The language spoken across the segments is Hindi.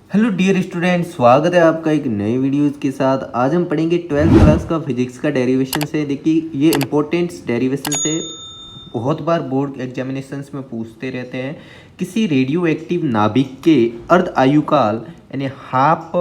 हेलो डियर स्टूडेंट, स्वागत है आपका एक नए वीडियोस के साथ। आज हम पढ़ेंगे 12th क्लास का फिजिक्स का डेरिवेशन से। देखिए ये इंपॉर्टेंट डेरिवेशन से बहुत बार बोर्ड एग्जामिनेशंस में पूछते रहते हैं। किसी रेडियो एक्टिव नाभिक के अर्ध आयुकाल यानी हाफ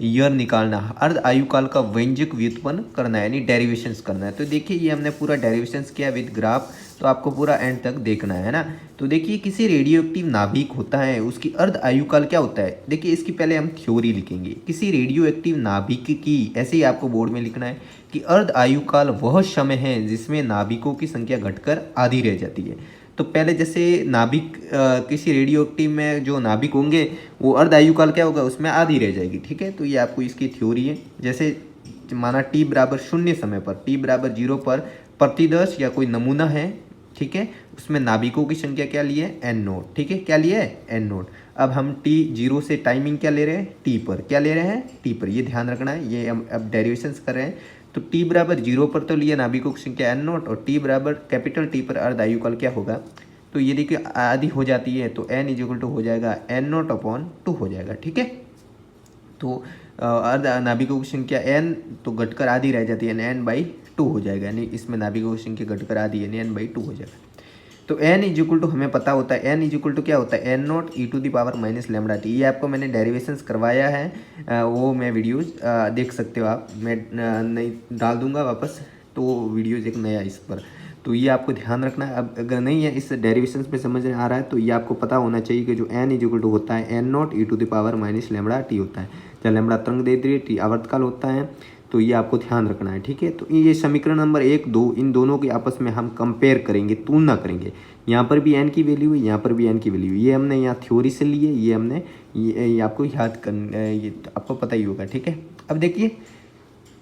ईयर निकालना, अर्ध आयुकाल का व्यंजक व्युत्पन्न करना यानी डेरिवेशंस करना है। तो देखिए ये हमने पूरा डेरिवेशंस किया विद ग्राफ, तो आपको पूरा एंड तक देखना है ना। तो देखिए किसी रेडियो एक्टिव नाभिक होता है, उसकी अर्ध आयुकाल क्या होता है। देखिए इसकी पहले हम थ्योरी लिखेंगे। किसी रेडियो एक्टिव नाभिक की, ऐसे ही आपको बोर्ड में लिखना है कि अर्ध आयुकाल वह समय है जिसमें नाभिकों की संख्या घटकर आधी रह जाती है। तो पहले जैसे नाभिक किसी रेडियो एक्टिव में जो नाभिक होंगे वो अर्ध आयुकाल क्या होगा, उसमें आधी रह जाएगी। ठीक है, तो ये आपको इसकी थ्योरी है। जैसे माना टी बराबर 0 समय पर, टी बराबर 0 पर प्रतिदर्श या कोई नमूना है, ठीक है, उसमें नाभिकों की संख्या क्या ली है, एन नोट। ठीक है, क्या लिया है, एन नोट। अब हम टी 0 से टाइमिंग क्या ले रहे हैं, टी पर, क्या ले रहे हैं, टी पर। ये ध्यान रखना है, ये हम अब डेरिवेशंस कर रहे हैं। तो टी बराबर 0 पर तो लिया नाभिकों की संख्या एन नोट, और टी बराबर कैपिटल टी पर अर्ध आयुकाल क्या होगा। तो ये देखिए आधी हो जाती है, तो एन इज इक्वल टू हो जाएगा एन नोट अपॉन 2 हो जाएगा। ठीक है, तो अर्ध नाभिकों की संख्या एन तो घटकर आधी रह जाती है, एन बाई 2 हो जाएगा। यानी इसमें नाभिकों की संख्या घटकर आधी है, एन बाई 2 हो जाएगा। तो एन इज इक्वल टू हमें पता होता है, एन इज इक्वल टू क्या होता है, N naught e to the power minus lambda t. ये आपको मैंने डेरिवेशंस करवाया है, वो मैं वीडियोज देख सकते हो आप, मैं नहीं डाल दूंगा वापस, तो वीडियोज एक नया इस पर। तो ये आपको ध्यान रखना है। अब अगर नहीं है इस डेरिवेशंस में समझ में आ रहा है, तो ये आपको पता होना चाहिए कि जो एन इज इक्वल टू होता है N naught e to the power minus lambda t होता है। जब लेमडा तरंग देती है, टी आवर्तकाल होता है, तो ये आपको ध्यान रखना है। ठीक है, तो ये समीकरण नंबर 1, 2 इन दोनों के आपस में हम कंपेयर करेंगे, तुलना करेंगे। यहाँ पर भी एन की वैल्यू है, यहाँ पर भी एन की वैल्यू है। ये हमने यहाँ थ्योरी से लिए, ये हमने ये आपको याद करना, ये आपको पता ही होगा। ठीक है, अब देखिए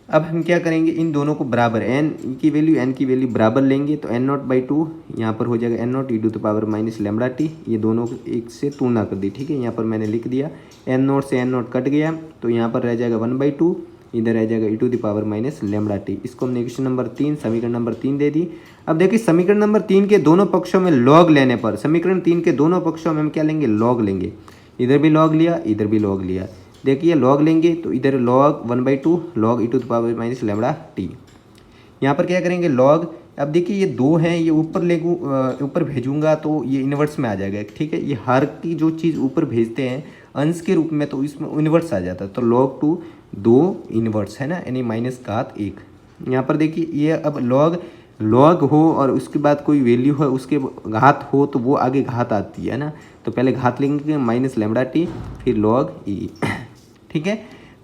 अब हम क्या करेंगे, इन दोनों को बराबर एन की वैल्यू एन की वैल्यू बराबर लेंगे, तो एन नॉट बाई 2 यहाँ पर हो जाएगा N naught e to the power minus lambda t. ये दोनों एक से तुलना कर दी। ठीक है, यहाँ पर मैंने लिख दिया, एन नॉट से एन नॉट कट गया, तो यहाँ पर रह जाएगा 1/2, इधर रह जाएगा e to the power minus lambda T. इसको हमने इक्वेशन नंबर 3, समीकरण नंबर 3 दे दी। अब देखिए समीकरण नंबर 3 के दोनों पक्षों में लॉग लेने पर, समीकरण 3 के दोनों पक्षों में हम क्या लेंगे, लॉग लेंगे। इधर भी लॉग लिया, इधर भी लॉग लिया। देखिए लॉग लेंगे तो इधर log 1/2 log e to the power minus lambda t. यहाँ पर क्या करेंगे, लॉग। अब देखिए ये 2 हैं, ये ऊपर ले ऊपर भेजूंगा तो ये इन्वर्स में आ जाएगा। ठीक है, ये हर की जो चीज़ ऊपर भेजते हैं अंश के रूप में, तो इसमें इन्वर्स आ जाता है। तो log 2 2 इन्वर्स है ना, यानी माइनस घात 1। यहाँ पर देखिए ये अब लॉग हो और उसके बाद कोई वैल्यू है, उसके घात हो, तो वो आगे घात आती है ना। तो पहले घात लेंगे माइनस लेमडा टी, फिर लॉग ई। ठीक है,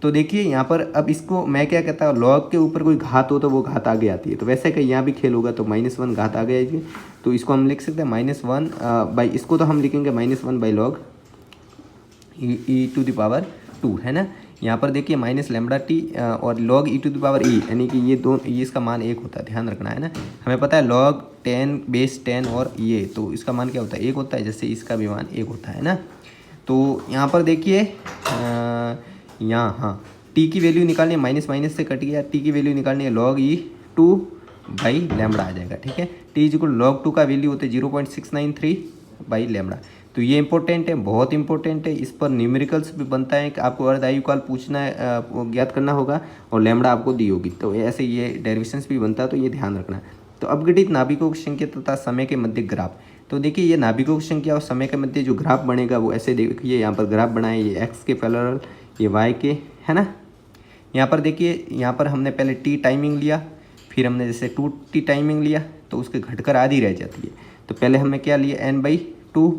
तो देखिए यहाँ पर अब इसको मैं क्या कहता हूँ, लॉग के ऊपर कोई घात हो तो वो घात आगे आती है। तो वैसे कि यहाँ भी खेल होगा, तो -1 घात आगे आएगी, तो इसको हम लिख सकते हैं -1 बाई, इसको तो हम लिखेंगे -1 by log e to the power 2 है ना। यहाँ पर देखिए माइनस लेमडा टी और log e to the power e, यानी कि ये दो, ये इसका मान 1 होता है, ध्यान रखना है ना। हमें पता है लॉग 10 बेस 10 और ये, तो इसका मान क्या होता है, 1 होता है, जैसे इसका भी मान 1 होता है ना। तो यहाँ पर देखिए यहाँ हाँ, टी की वैल्यू निकालनी है, माइनस माइनस से कट गया, टी की वैल्यू निकालनी है लॉग ई 2 बाई लेमडा आ जाएगा। ठीक है, टी इज इक्वल लॉग 2 का वैल्यू होता है 0.693 बाई लेमडा। तो ये इंपॉर्टेंट है, बहुत इंपॉर्टेंट है। इस पर न्यूमेरिकल्स भी बनता है कि आपको अर्ध आयुकाल पूछना है, ज्ञात करना होगा, और लेमडा आपको दी होगी। तो ऐसे ये डेरिवेशंस भी बनता है, तो ये ध्यान रखना है। तो अपघटित नाभिकों की संख्या तथा समय के मध्य ग्राफ। तो देखिए ये नाभिकों की संख्या और समय के मध्य जो ग्राफ बनेगा वो ऐसे देखिए, यहाँ पर ग्राफ बनाए, ये एक्स के पैरेलल, ये वाई के, है ना। यहाँ पर देखिए, यहाँ पर हमने पहले टी टाइमिंग लिया, फिर हमने जैसे 2t टाइमिंग लिया, तो उसके घटकर आधी रह जाती है। तो पहले हमने क्या लिया, n/2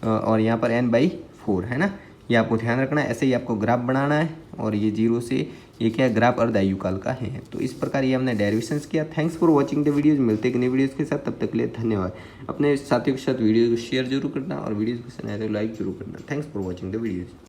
और यहाँ पर n/4 है ना। ये आपको ध्यान रखना है, ऐसे ही आपको ग्राफ बनाना है। और ये 0 से ये क्या ग्राफ अर्ध आयुकाल का है। तो इस प्रकार ये हमने डेरिवेशंस किया। Thanks for watching the videos. मिलते हैं नई वीडियोज़ के साथ, तब तक के लिए धन्यवाद। अपने साथियों के साथ वीडियो को शेयर जरूर करना और वीडियोज़ पसंद आए तो लाइक जरूर करना। Thanks for watching the videos.